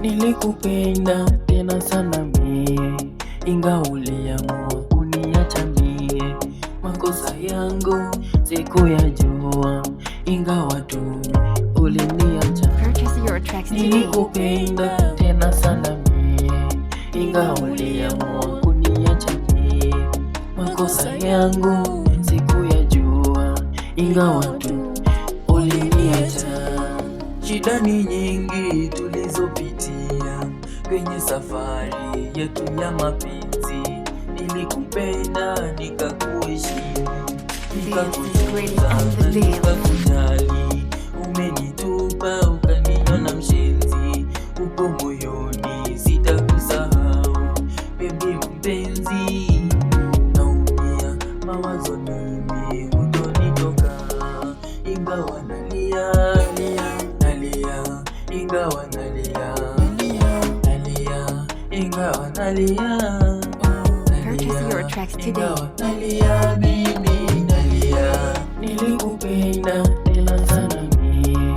Nilikupenda tena sana mie, ingawa uliamua kuniacha mie. Makosa yangu sikuyajua, ingawa tu uliniacha. Nilikupenda tena sana mie, ingawa uliamua kuniacha mie. Makosa yangu sikuyajua, ingawa tu uliniacha. Shida ni nyingi tulizopitia kwenye safari yetu ya mapenzi. Nilikupenda nikakuheshimu, nikakujali. Umenitupa ukaniona mshenzi, upo moyoni sitakusahau. Baby mpenzi, naumia mawazo mimi hutonitoka, ingawa nalia, ingawa nalia, ingawa nalia, ingawa nalia, mimi nalia. Nilikupenda tena sana mie,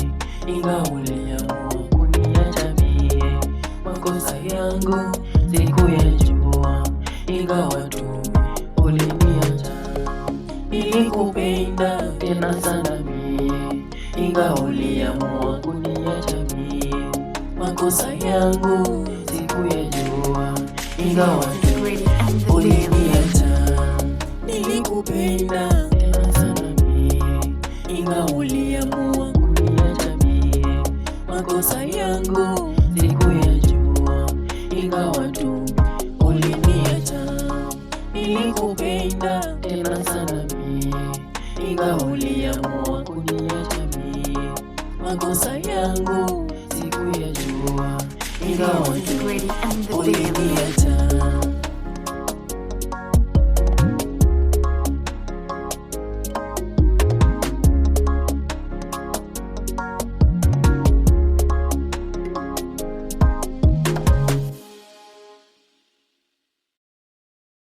ingawa uliamua kuniacha mie. Makosa yangu sikuyajua, ingawa tu uliniacha. Nilikupenda tena sana mie, ingawa uliamua kuniacha mie. Makosa yangu sikuyajua, ingawa tu uliniacha. Nilikupenda tena sana mie, ingawa uliamua kuniacha mie. Makosa yangu sikuyajua, ingawa tu uliniacha. Nilikupenda tena sana mie, ingawa uliamua kuniacha mie. Makosa yangu sikuyajua, ingawa tu uliniacha.